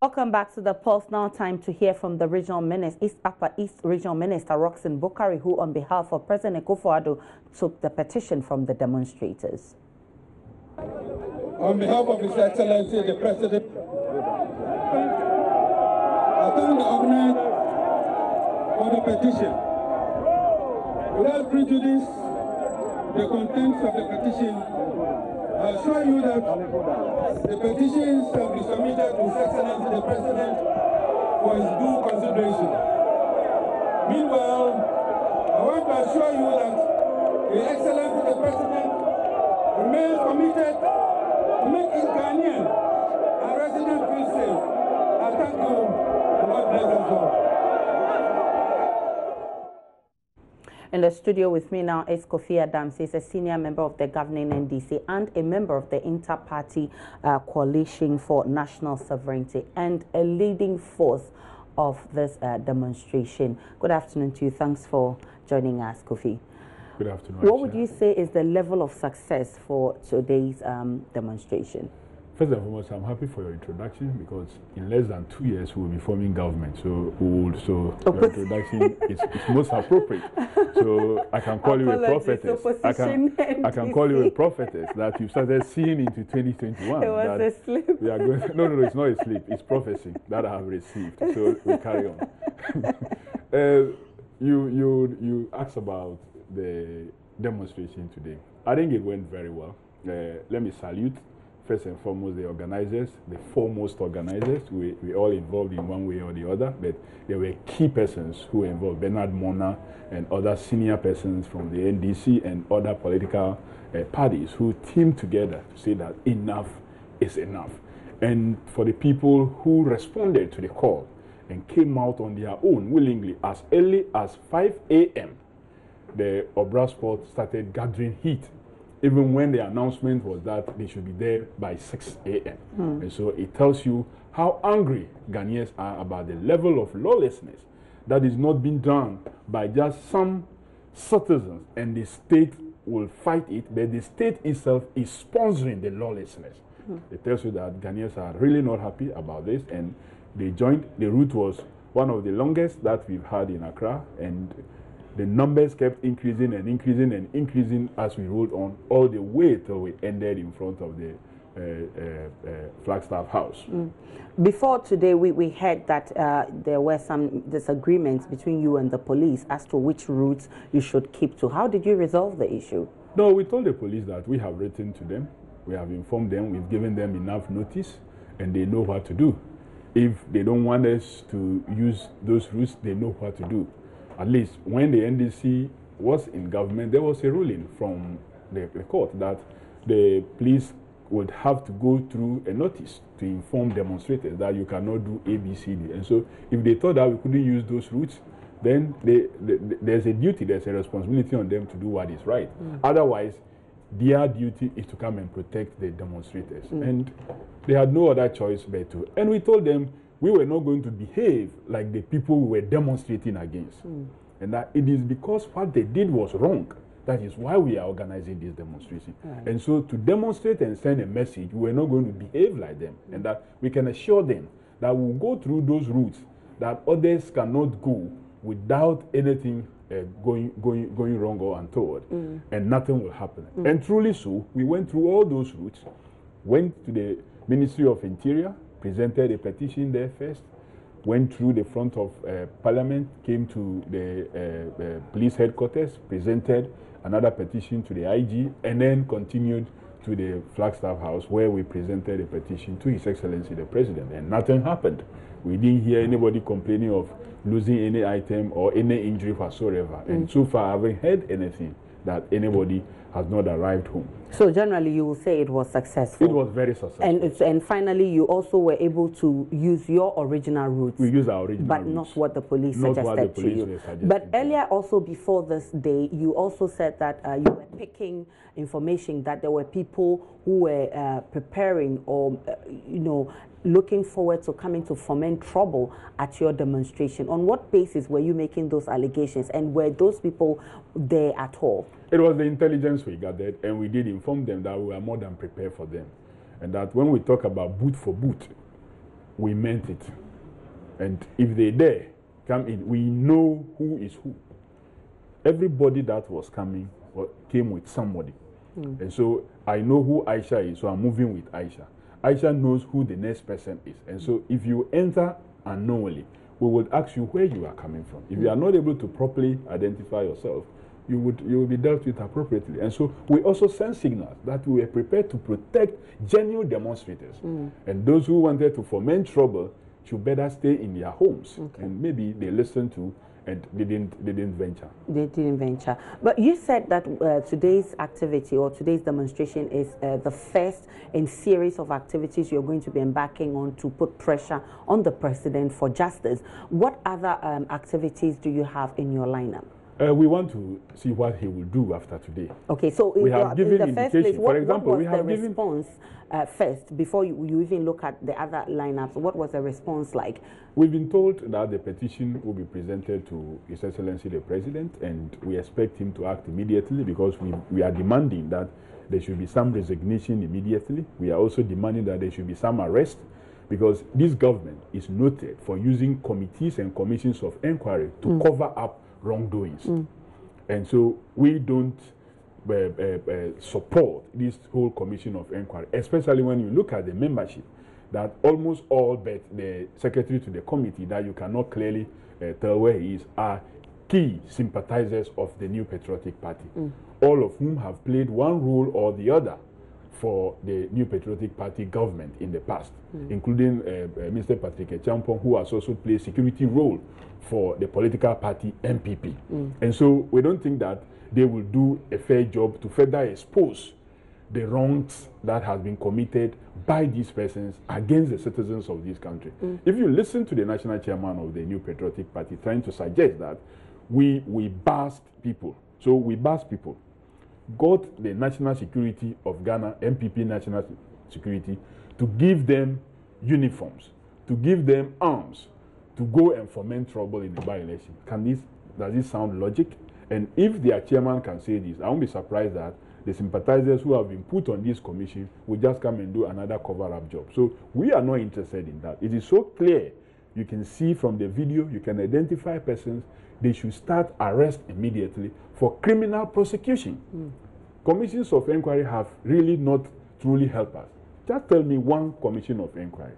Welcome back to the Pulse. Now time to hear from the regional minister, Upper East Regional Minister Roxanne Bukari, who on behalf of President Kofi Adams took the petition from the demonstrators. On behalf of His Excellency the President, I thank the organizer for the petition. Without prejudice, the contents of the petition, I assure you that the petitions shall be submitted to His Excellency the President for his due consideration. Meanwhile, I want to assure you that His Excellency the President remains committed to make each Ghanaian and resident feel safe. I thank you, and God bless us all. In the studio with me now is Kofi Adams. He's a senior member of the governing NDC and a member of the Inter-Party Coalition for National Sovereignty and a leading force of this demonstration. Good afternoon to you. Thanks for joining us, Kofi. Good afternoon. What would you say is the level of success for today's demonstration? First and foremost, I'm happy for your introduction because in less than 2 years we will be forming government. So your introduction is most appropriate. So I can call you a prophetess. I can call you a prophetess that you started seeing into 2021. It was a sleep. We are going. No, it's not a sleep. It's prophecy that I have received. So we carry on. You asked about the demonstration today. I think it went very well. Let me salute first and foremost the organizers, the foremost organizers. We all involved in one way or the other, but there were key persons who were involved, Bernard Mona and other senior persons from the NDC and other political parties who teamed together to say that enough is enough. And for the people who responded to the call and came out on their own willingly as early as 5 a.m., the Obra Sport started gathering heat, even when the announcement was that they should be there by 6 a.m. And so it tells you how angry Ghanaians are about the level of lawlessness that is not being done by just some citizens, and the state will fight it, but the state itself is sponsoring the lawlessness. It tells you that Ghanaians are really not happy about this, and they joined. The route was one of the longest that we've had in Accra, and the numbers kept increasing and increasing and increasing as we rolled on all the way till we ended in front of the Flagstaff House. Before today, we heard that there were some disagreements between you and the police as to which routes you should keep to. How did you resolve the issue? No, we told the police that we have written to them, we have informed them, we've given them enough notice, and they know what to do. If they don't want us to use those routes, they know what to do. At least when the NDC was in government, there was a ruling from the court that the police would have to go through a notice to inform demonstrators that you cannot do A, B, C, D. And so if they thought that we couldn't use those routes, then there's a duty, there's a responsibility on them to do what is right. Otherwise, their duty is to come and protect the demonstrators. And they had no other choice but to. And we told them we were not going to behave like the people we were demonstrating against. And that it is because what they did was wrong. That is why we are organizing this demonstration. And so to demonstrate and send a message, we are not going to behave like them. And that we can assure them that we'll go through those routes that others cannot go without anything going wrong or untoward. And nothing will happen. And truly so, we went through all those routes, went to the Ministry of Interior, presented a petition there first, went through the front of Parliament, came to the police headquarters, presented another petition to the IG, and then continued to the Flagstaff House, where we presented a petition to His Excellency the President, and nothing happened. We didn't hear anybody complaining of losing any item or any injury whatsoever. And so far, I haven't heard anything that anybody has not arrived home. So generally, you will say it was successful. It was very successful. And finally, you also were able to use your original routes. We used our original but routes. Not what the police suggested to you. But earlier, also before this day, you also said that you were picking information that there were people who were preparing or, looking forward to coming to foment trouble at your demonstration. On what basis were you making those allegations, and were those people there at all? It was the intelligence we gathered, and we did inform them that we were more than prepared for them. And that when we talk about boot for boot, we meant it. And if they dare come in, we know who is who. Everybody that was coming came with somebody. And so I know who Aisha is, so I'm moving with Aisha. Aisha knows who the next person is. And so if you enter unknowingly, we will ask you where you are coming from. If you are not able to properly identify yourself, you will be dealt with appropriately. And so we also send signals that we are prepared to protect genuine demonstrators. And those who wanted to foment trouble should better stay in their homes. And maybe they listened to and they didn't venture. They didn't venture. But you said that today's activity or today's demonstration is the first in series of activities you're going to be embarking on to put pressure on the president for justice. What other activities do you have in your lineup? We want to see what he will do after today. Okay, so we have given in the first place, for example, what was the response first before you even look at the other lineups? What was the response like? We've been told that the petition will be presented to His Excellency the President, and we expect him to act immediately because we are demanding that there should be some resignation immediately. We are also demanding that there should be some arrest, because this government is noted for using committees and commissions of inquiry to cover up wrongdoings. And so we don't support this whole commission of inquiry, especially when you look at the membership, that almost all but the secretary to the committee that you cannot clearly tell where he is are key sympathizers of the New Patriotic Party, all of whom have played one role or the other for the New Patriotic Party government in the past, including Mr. Patrick Echampong, who has also played security role for the political party MPP. And so we don't think that they will do a fair job to further expose the wrongs that has been committed by these persons against the citizens of this country. If you listen to the national chairman of the New Patriotic Party trying to suggest that we bast people, so we bast people, got the national security of Ghana, MPP national security, to give them uniforms, to give them arms, to go and foment trouble in the by-election. Does this sound logic? And if their chairman can say this, I won't be surprised that the sympathizers who have been put on this commission will just come and do another cover-up job. So we are not interested in that. It is so clear. You can see from the video, you can identify persons. They should start arrest immediately for criminal prosecution. Commissions of inquiry have really not truly helped us. Just tell me one commission of inquiry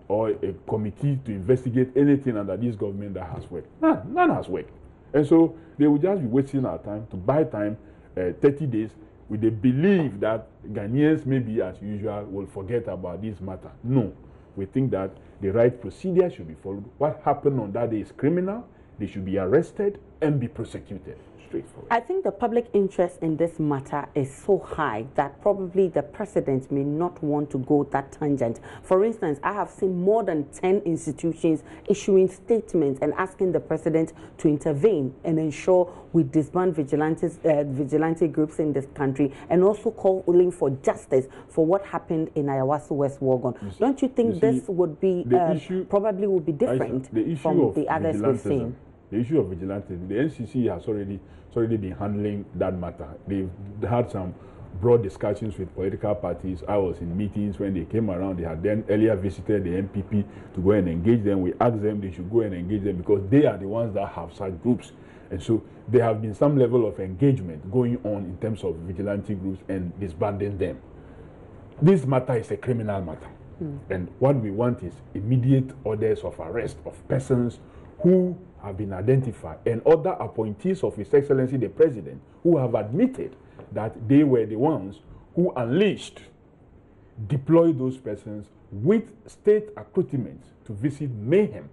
or a committee to investigate anything under this government that has worked. None has worked. And so they will just be wasting our time to buy time, 30 days, with the belief that Ghanaians, maybe as usual, will forget about this matter. No. We think that the right procedure should be followed. What happened on that day is criminal. They should be arrested and be prosecuted. Straightforward. I think the public interest in this matter is so high that probably the president may not want to go that tangent. For instance, I have seen more than 10 institutions issuing statements and asking the president to intervene and ensure we disband vigilante groups in this country, and also calling for justice for what happened in Ayawaso West Wuogon. Don't you think this would be probably would be different from the others we've seen? The issue of vigilante, the NCC has already been handling that matter. They've had some broad discussions with political parties. I was in meetings when they came around. They had then earlier visited the MPP to go and engage them. We asked them they should go and engage them because they are the ones that have such groups. And so there have been some level of engagement going on in terms of vigilante groups and disbanding them. This matter is a criminal matter. And what we want is immediate orders of arrest of persons who have been identified, and other appointees of His Excellency the President who have admitted that they were the ones who deployed those persons with state accoutrements to visit mayhem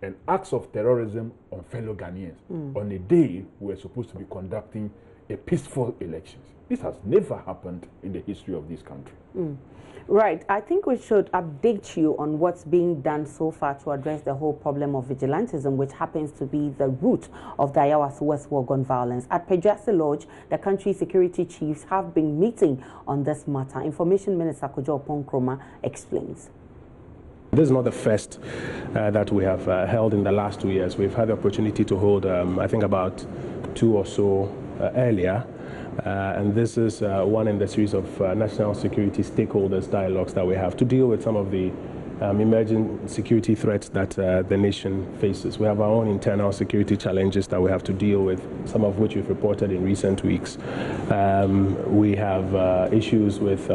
and acts of terrorism on fellow Ghanaians on a day we were supposed to be conducting a peaceful elections. This has never happened in the history of this country. Right. I think we should update you on what's being done so far to address the whole problem of vigilantism, which happens to be the root of the Ayawaso West Wuogon violence. At Pedrasi Lodge, the country's security chiefs have been meeting on this matter. Information Minister Kojo Ponkroma explains. This is not the first that we have held in the last 2 years. We've had the opportunity to hold, I think, about 2 or so earlier. And this is one in the series of national security stakeholders dialogues that we have to deal with some of the emerging security threats that the nation faces. We have our own internal security challenges that we have to deal with, some of which we've reported in recent weeks. We have issues with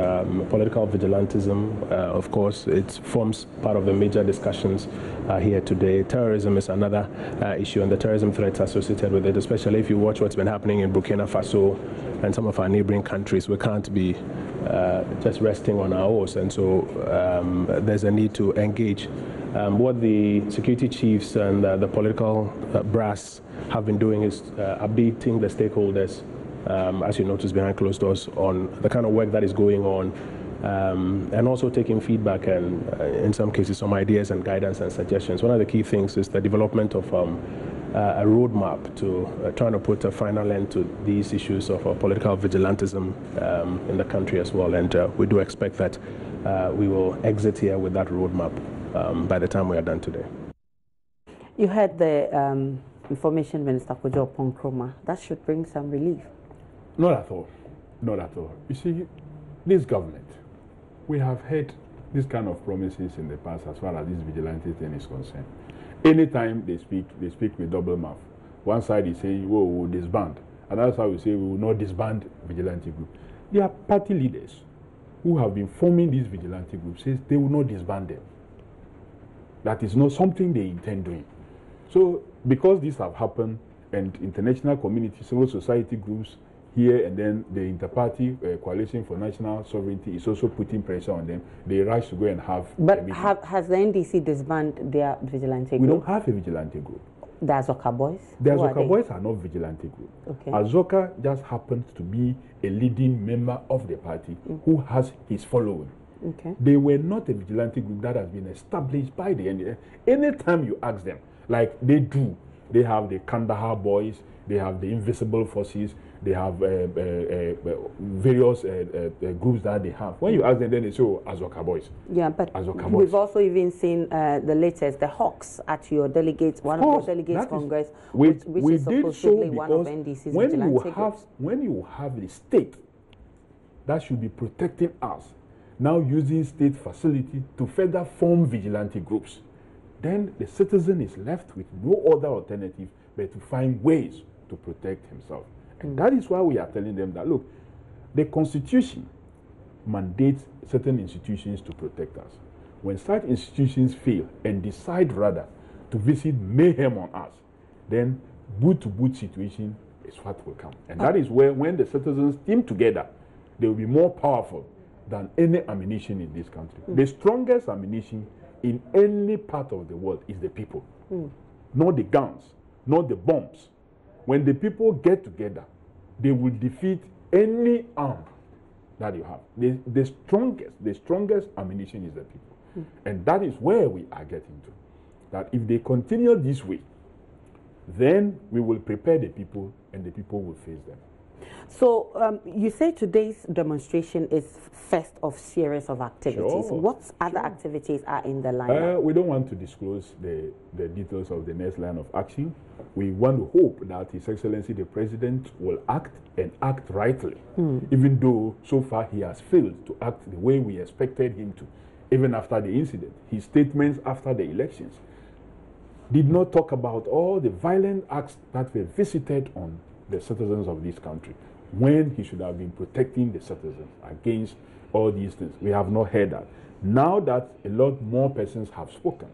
political vigilantism. Of course, it forms part of the major discussions here today. Terrorism is another issue, and the terrorism threats associated with it, especially if you watch what's been happening in Burkina Faso and some of our neighboring countries. We can't be just resting on our oars, and so there's a need to engage. What the security chiefs and the political brass have been doing is updating the stakeholders, as you notice behind closed doors, on the kind of work that is going on, and also taking feedback and, in some cases, some ideas and guidance and suggestions. One of the key things is the development of a roadmap to trying to put a final end to these issues of political vigilantism in the country as well. And we do expect that we will exit here with that roadmap by the time we are done today. You had the Information Minister Kojo Ponkroma. That should bring some relief. Not at all. Not at all. You see, this government, we have heard this kind of promises in the past as far as this vigilante thing is concerned. Anytime they speak with double mouth. One side is saying, "Whoa, we'll disband." Another side will say, "We will not disband vigilante group." Their party leaders who have been forming these vigilante groups says they will not disband them. That is not something they intend doing. So, because this have happened, and international community, civil society groups here, and then the Inter-Party Coalition for National Sovereignty is also putting pressure on them. They rush to go and have. But has the NDC disbanded their vigilante group? We don't have a vigilante group. The Azoka Boys? The Azoka Boys are not vigilante group. Okay. Azoka just happens to be a leading member of the party who has his following. Okay. They were not a vigilante group that has been established by the NDC. Anytime you ask them, like they do, they have the Kandahar Boys, they have the Invisible Forces, they have various groups that they have. When you ask them, then they say, "Oh, Azoka Boys." Yeah, but Azoka we've Boys. also even seen the latest, the Hawks at your delegates, one of your delegates' Congress, which is supposedly one of NDC's vigilante groups. When you have the state that should be protecting us, now using state facility to further form vigilante groups, then the citizen is left with no other alternative but to find ways to protect himself. And that is why we are telling them that, look, the Constitution mandates certain institutions to protect us. When such institutions fail and decide rather to visit mayhem on us, then boot-to-boot situation is what will come. And that is where, when the citizens team together, they will be more powerful than any ammunition in this country. The strongest ammunition in any part of the world is the people. Not the guns, not the bombs. When the people get together, they will defeat any arm that you have. The strongest ammunition is the people. And that is where we are getting to. That if they continue this way, then we will prepare the people and the people will face them. So you say today's demonstration is first of series of activities. Sure, what other activities are in the lineup? We don't want to disclose the details of the next line of action. We want to hope that His Excellency the President will act and act rightly, even though so far he has failed to act the way we expected him to, even after the incident. His statements after the elections did not talk about all the violent acts that were visited on the citizens of this country, when he should have been protecting the citizens against all these things. We have not heard that. Now that a lot more persons have spoken,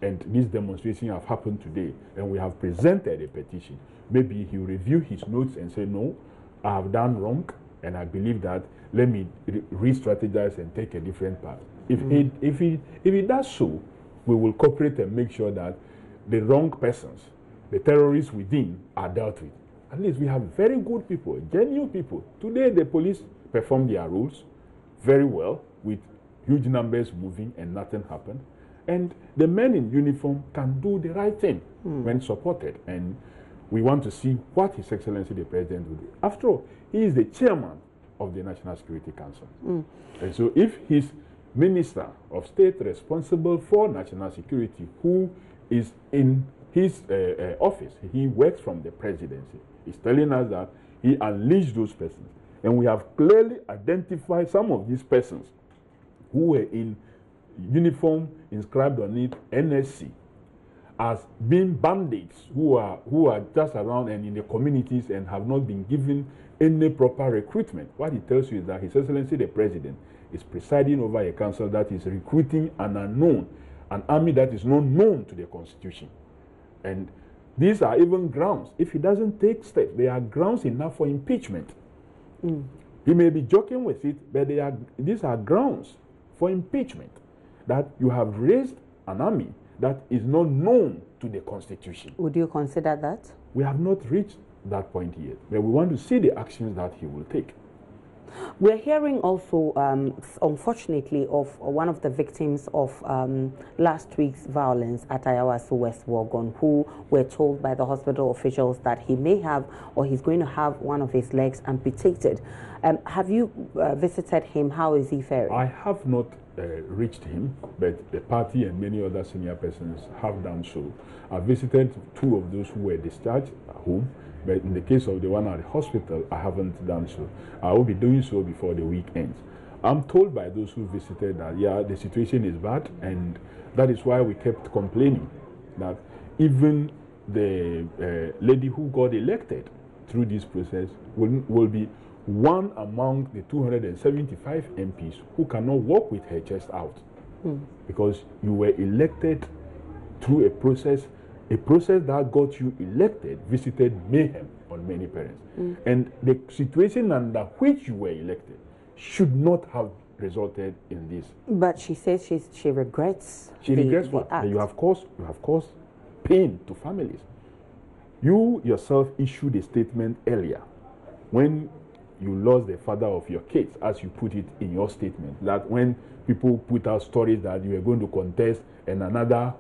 and this demonstration have happened today, and we have presented a petition, maybe he will review his notes and say, "No, I have done wrong, and I believe that, let me re-strategize and take a different path." If he does so, we will cooperate and make sure that the wrong persons, the terrorists within, are dealt with. At least we have very good people, genuine people. Today the police performed their roles very well, with huge numbers moving and nothing happened. And the men in uniform can do the right thing when supported. And we want to see what His Excellency the President will do. After all, he is the chairman of the National Security Council. And so if his Minister of State responsible for national security, who is in his office, he works from the presidency, is telling us that he unleashed those persons. And we have clearly identified some of these persons who were in uniform inscribed on it NSC as being bandits who are just around and in the communities and have not been given any proper recruitment. What it tells you is that His Excellency the President is presiding over a council that is recruiting an unknown, an army that is not known to the Constitution. And these are even grounds. If he doesn't take steps, they are grounds enough for impeachment. He may be joking with it, but these are grounds for impeachment. That you have raised an army that is not known to the Constitution. Would you consider that? We have not reached that point yet, but we want to see the actions that he will take. We're hearing also, unfortunately, of one of the victims of last week's violence at Ayawaso West Wogon, who were told by the hospital officials that he may have or he's going to have one of his legs amputated. Have you visited him? How is he faring? I have not reached him, but the party and many other senior persons have done so. I visited 2 of those who were discharged at home, but in the case of the one at the hospital, I haven't done so. I will be doing so before the week ends. I'm told by those who visited that, yeah, the situation is bad, and that is why we kept complaining that even the lady who got elected through this process will be one among the 275 MPs who cannot walk with her chest out because you were elected through a process that got you elected visited mayhem on many parents. And the situation under which you were elected should not have resulted in this. But she says she regrets. She regrets what? You have caused pain to families. You yourself issued a statement earlier when you lost the father of your kids, as you put it in your statement, that when people put out stories that you were going to contest and another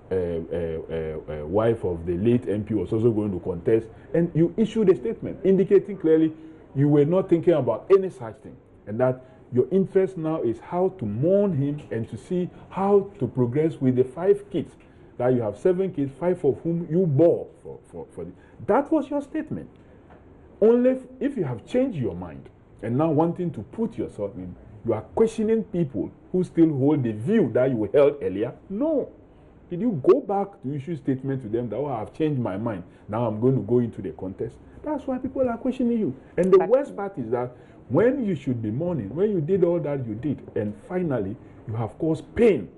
wife of the late MP was also going to contest, and you issued a statement indicating clearly you were not thinking about any such thing, and that your interest now is how to mourn him and to see how to progress with the 5 kids, that you have 7 kids, 5 of whom you bore for that was your statement. Only if you have changed your mind and now wanting to put yourself in, you are questioning people who still hold the view that you held earlier. No. Did you go back to issue statement to them that, oh, I have changed my mind, now I'm going to go into the contest? That's why people are questioning you. And the worst part is that when you should be mourning, when you did all that you did, and finally you have caused pain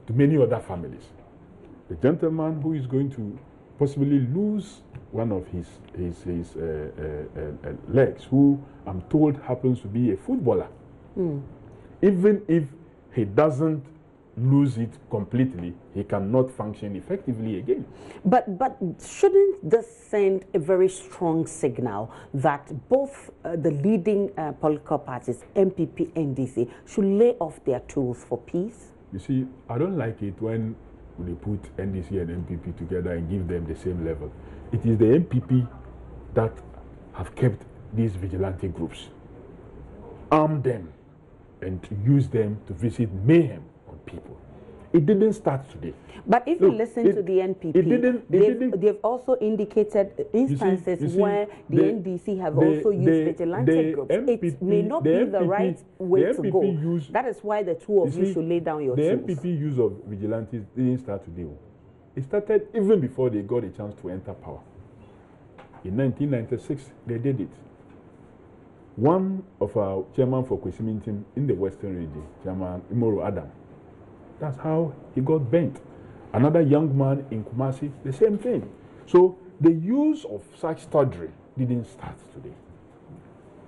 to many other families. The gentleman who is going to possibly lose one of his legs, who I'm told happens to be a footballer. Even if he doesn't lose it completely, he cannot function effectively again. But shouldn't this send a very strong signal that both the leading political parties, MPP, NDC, should lay off their tools for peace? You see, I don't like it when they put NDC and MPP together and give them the same level. It is the MPP that have kept these vigilante groups, arm them, and to use them to visit mayhem on people. It didn't start today. But if you listen to the NPP, they've also indicated instances where the NDC have also used vigilante groups. It may not be the right way to go. That is why the two of you should lay down your tools. The MPP use of vigilantes didn't start today. It started even before they got a chance to enter power. In 1996, they did it. One of our chairman for Kwesimintim in the Western region, Chairman Kofi Adams, that's how he got bent. Another young man in Kumasi, the same thing. So the use of such tawdry didn't start today.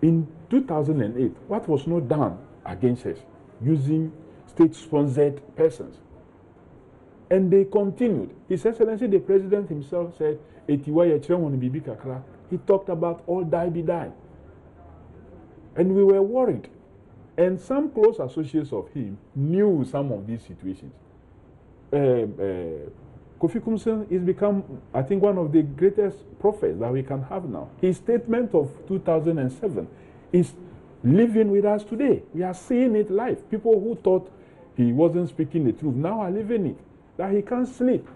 In 2008, what was not done against us using state-sponsored persons? And they continued. His Excellency the President himself said, he talked about all die be die. And we were worried. And some close associates of him knew some of these situations. Kofi Kumsen has become, I think, one of the greatest prophets that we can have now. His statement of 2007 is living with us today. We are seeing it live. People who thought he wasn't speaking the truth now are living it. That he can't sleep.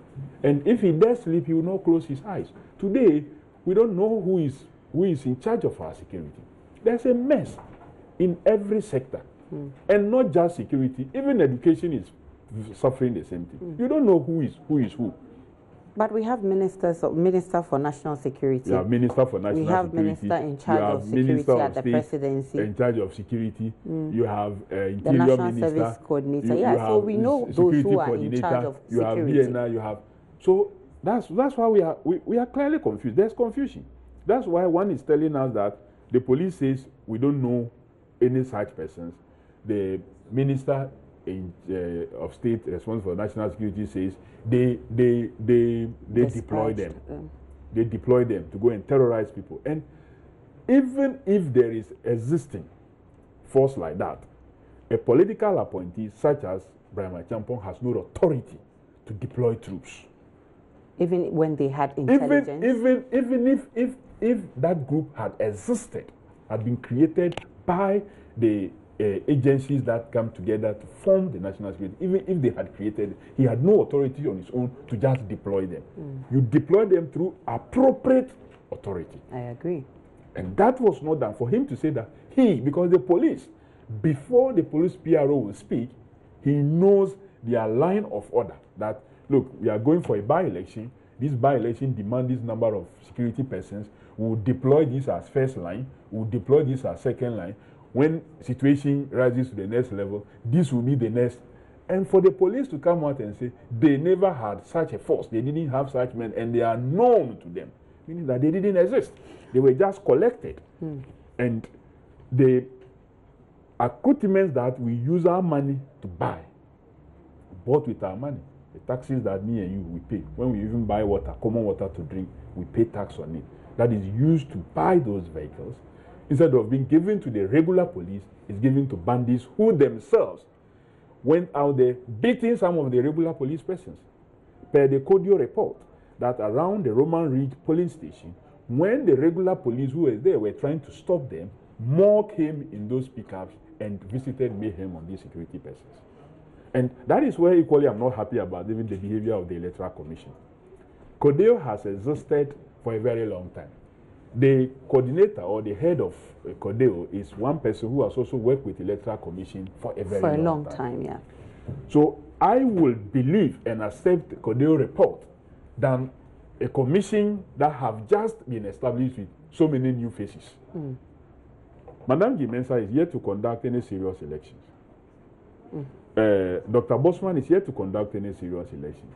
And if he does sleep, he will not close his eyes. Today, we don't know who is in charge of our security. There's a mess in every sector. And not just security, even education is suffering the same thing. You don't know who is who. But we have Minister for National Security. You have Minister for National Security. We have Minister in charge of security at the presidency. In charge of security. You have Interior the National Minister. Service Coordinator. So we know those who are in charge of security. You have BNI. You have. So that's why we are clearly confused. There's confusion. That's why one is telling us that the police says we don't know any such persons. The Minister of State responsible for national security says they deploy them. They deploy them to go and terrorize people. And even if there is existing force like that, a political appointee such as Brahma Champong has no authority to deploy troops. Even when they had intelligence? Even if that group had existed, had been created by the agencies that come together to form the national security, even if they had created, he had no authority on his own to just deploy them. You deploy them through appropriate authority. I agree. And that was not done. For him to say that because the police, before the police PRO will speak, he knows their line of order that, look, we are going for a by-election. This by-election demands this number of security persons. We'll deploy this as first line. We'll deploy this as second line. When situation rises to the next level, this will be the next. And for the police to come out and say they never had such a force, they didn't have such men, and they are known to them, meaning that they didn't exist. They were just collected. And the accoutrements that we use our money to buy, bought with our money, the taxes that me and you, we pay. When we even buy water, common water to drink, we pay tax on it. That is used to buy those vehicles. Instead of being given to the regular police, it's given to bandits who themselves went out there beating some of the regular police persons. Per the Kodio report, that around the Roman Ridge polling station, when the regular police who were there were trying to stop them, more came in those pickups and visited mayhem on these security persons. And that is where equally I'm not happy about even the behavior of the Electoral Commission. Kodeo has existed for a very long time. The coordinator or the head of Kodeo is one person who has also worked with the Electoral Commission for a very long time. Yeah. So I will believe and accept the Kodeo report than a commission that have just been established with so many new faces. Madam Gimensa is yet to conduct any serious elections. Dr. Bosman is yet to conduct any serious elections.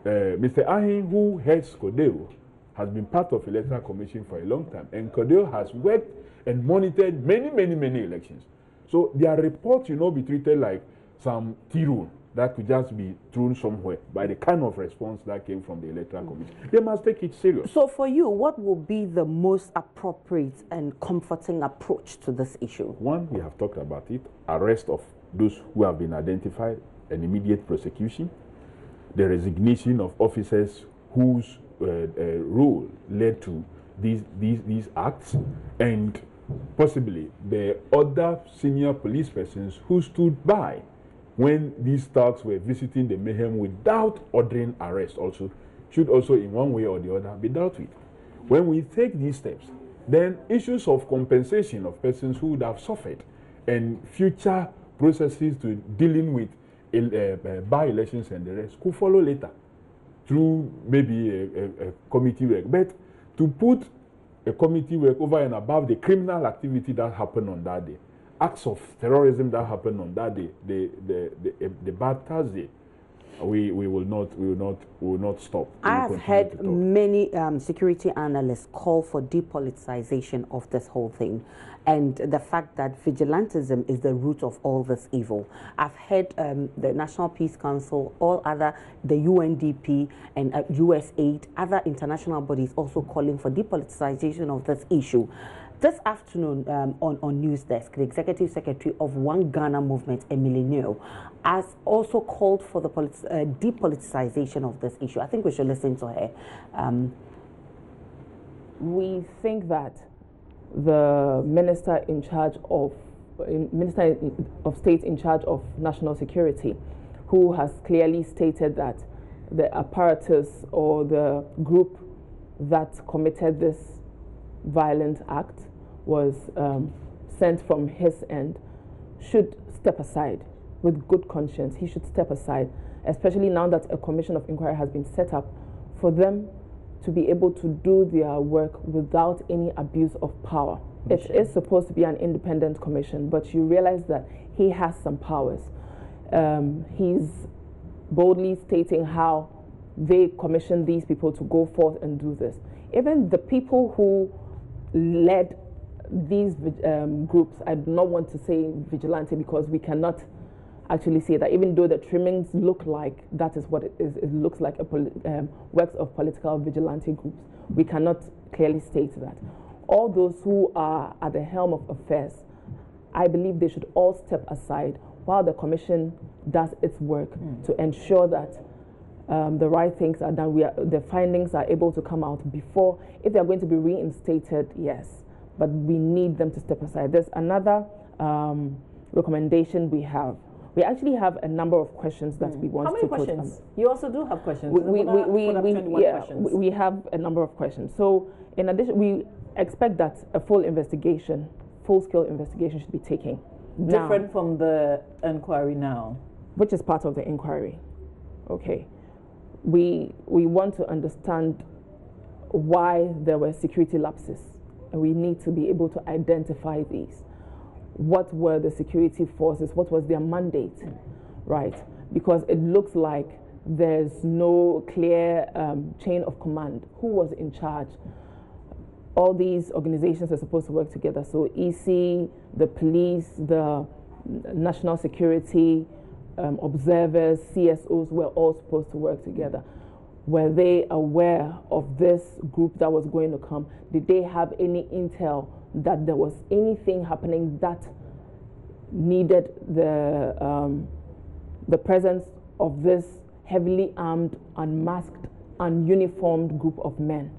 Mr. Ahin, who heads Kodeo, has been part of Electoral Commission for a long time, and Kodeo has worked and monitored many elections. So their report will not be treated like some tea-room that could just be thrown somewhere by the kind of response that came from the Electoral Commission. They must take it serious. So for you, what will be the most appropriate and comforting approach to this issue? One, we have talked about it, arrest of those who have been identified and immediate prosecution, the resignation of officers whose role led to these acts, and possibly the other senior police persons who stood by when these thugs were visiting the mayhem without ordering arrest also should also in one way or the other be dealt with. When we take these steps, then issues of compensation of persons who would have suffered and future processes to dealing with by-elections and the rest could follow later through maybe a committee work. But to put a committee work over and above the criminal activity that happened on that day, acts of terrorism that happened on that day, the bad Thursday, we will not stop. I have heard many security analysts call for depoliticization of this whole thing, and the fact that vigilantism is the root of all this evil. I've heard the National Peace Council, the UNDP and USAID, other international bodies also calling for depoliticization of this issue. This afternoon on Newsdesk, the Executive Secretary of One Ghana Movement, Emily Neo, has also called for the depoliticization of this issue. I think we should listen to her. We think that the Minister of State in charge of national security, who has clearly stated that the apparatus or the group that committed this violent act was sent from his end, should step aside with good conscience, he should step aside, especially now that a commission of inquiry has been set up for them to be able to do their work without any abuse of power. It is supposed to be an independent commission, but you realize that he has some powers. He's boldly stating how they commissioned these people to go forth and do this. Even the people who led these groups, I do not want to say vigilante because we cannot actually say that, even though the trimmings look like that is what it is, it looks like works of political vigilante groups. We cannot clearly state that. All those who are at the helm of affairs, I believe they should all step aside while the commission does its work to ensure that the right things are done. The findings are able to come out before, if they are going to be reinstated, yes, but we need them to step aside. There's another recommendation we have. We actually have a number of questions that we want to put. How many questions? You also do have questions. We have a number of questions. So in addition, we expect that a full-scale investigation should be taken. Different from the inquiry now? Which is part of the inquiry. Okay. We want to understand why there were security lapses, and we need to be able to identify these. What were the security forces? What was their mandate? Right? Because it looks like there's no clear chain of command. Who was in charge? All these organizations are supposed to work together. So EC, the police, the national security, observers, CSOs were all supposed to work together. Were they aware of this group that was going to come? Did they have any intel that there was anything happening that needed the presence of this heavily armed, unmasked, ununiformed group of men?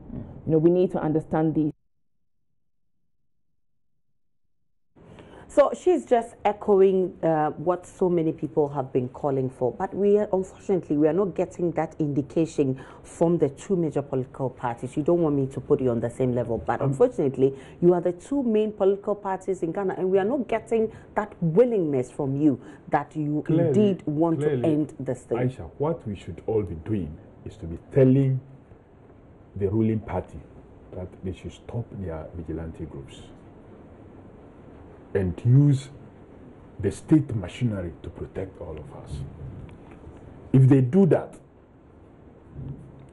You know, we need to understand these. So she's just echoing what so many people have been calling for, but unfortunately we are not getting that indication from the two major political parties. You don't want me to put you on the same level, but unfortunately you are the two main political parties in Ghana, and we are not getting that willingness from you that you indeed want to end this thing. Aisha, what we should all be doing is to be telling the ruling party that they should stop their vigilante groups and use the state machinery to protect all of us. If they do that,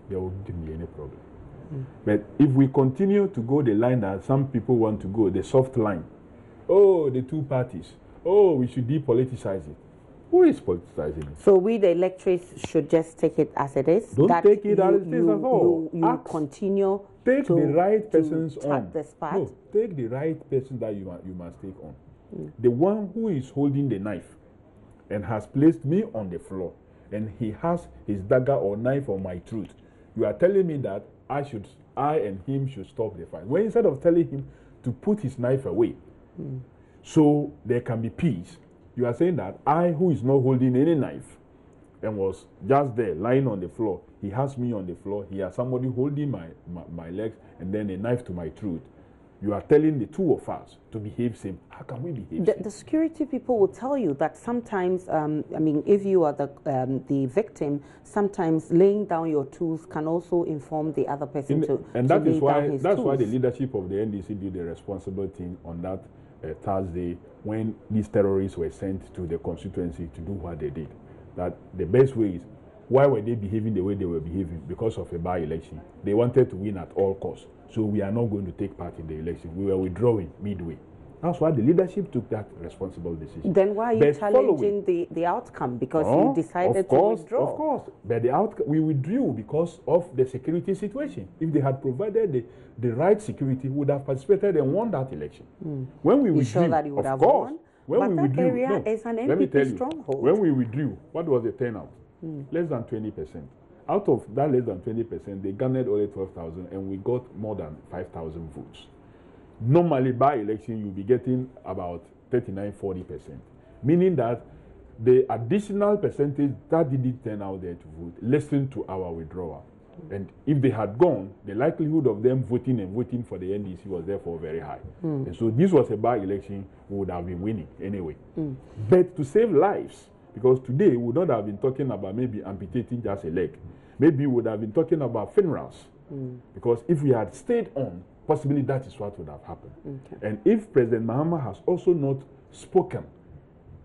there won't be any problem. But if we continue to go the line that some people want to go, the soft line, oh, the two parties, oh, we should depoliticize it. Who is politicizing it? So we, the electorates, should just take it as it is? Don't take it as it is at all. You continue take the right persons on. No, take the right person that you must take on. The one who is holding the knife and has placed me on the floor, and he has his dagger or knife on my throat. You are telling me that I and him should stop the fight. When instead of telling him to put his knife away, so there can be peace, you are saying that I, who is not holding any knife and was just there lying on the floor, he has me on the floor, he has somebody holding my legs and then a knife to my throat. You are telling the two of us to behave same. How can we behave same? The security people will tell you that sometimes, I mean, if you are the victim, sometimes laying down your tools can also inform the other person that's why the leadership of the NDC did the responsible thing on that Thursday when these terrorists were sent to the constituency to do what they did. That the best way is, why were they behaving the way they were behaving? Because of a by-election. They wanted to win at all costs. So we are not going to take part in the election. We were withdrawing midway. That's why the leadership took that responsible decision. Then why are you challenging the outcome? Because you decided to withdraw. Of course. But the outcome, we withdrew because of the security situation. If they had provided the right security, we would have participated and won that election. When we withdrew, sure that you would have won? When but that area is an NPP stronghold. When we withdrew, what was the turnout? Less than 20%. Out of that less than 20%, they garnered only 12,000 and we got more than 5,000 votes. Normally, by election, you'll be getting about 39–40%, meaning that the additional percentage that didn't turn out there to vote listened to our withdrawal. And if they had gone, the likelihood of them voting for the NDC was therefore very high. And so this was a by-election, we would have been winning anyway. But to save lives, Because today we would not have been talking about maybe amputating just a leg. Maybe we would have been talking about funerals. Because if we had stayed on, possibly that is what would have happened. Okay. And if President Mahama has also not spoken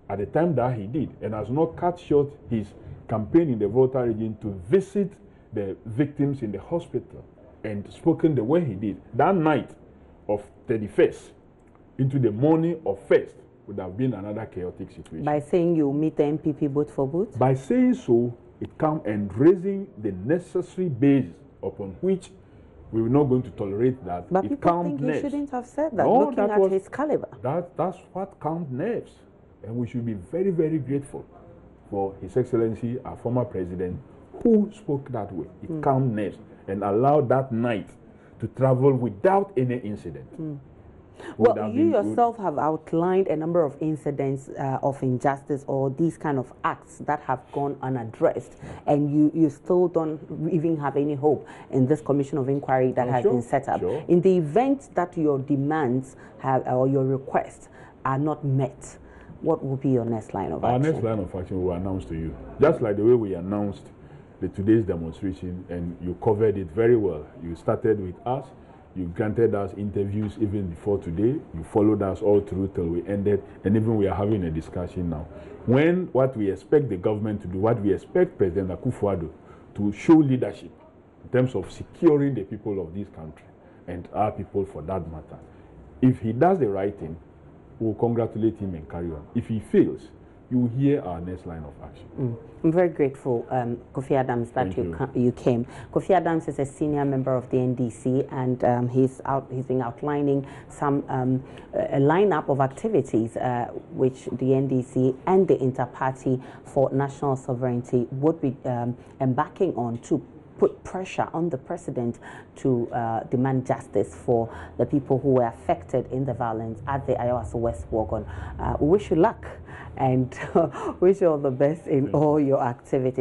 at the time that he did, and has not cut short his campaign in the Volta region to visit the victims in the hospital and spoken the way he did, that night of 31st into the morning of 1st would have been another chaotic situation. By saying you meet the MPP both for both? By saying so, it comes and raising the necessary base upon which we were not going to tolerate that. But people think he shouldn't have said that, looking at his caliber. That's what calmed nerves. And we should be very, very grateful for His Excellency, our former president, who spoke that way. It calmed nerves and allowed that night to travel without any incident. Well, you yourself have outlined a number of incidents of injustice or these kind of acts that have gone unaddressed, and you still don't even have any hope in this commission of inquiry that has been set up. In the event that your demands have, or your requests are not met, what will be your next line of action? Our next line of action will announce to you, just like the way we announced today's demonstration, and you covered it very well. You started with us. You granted us interviews even before today. You followed us all through till we ended, and even we are having a discussion now. When what we expect the government to do, what we expect President Akufo-Addo to show leadership in terms of securing the people of this country and our people for that matter. If he does the right thing, we'll congratulate him and carry on. If he fails, you will hear our next line of action. I'm very grateful, Kofi Adams, that you came. Kofi Adams is a senior member of the NDC, and he's been outlining some a lineup of activities which the NDC and the Interparty for National Sovereignty would be embarking on to put pressure on the president to demand justice for the people who were affected in the violence at the Ayawaso West Wagon. We wish you luck and wish you all the best in all your activities.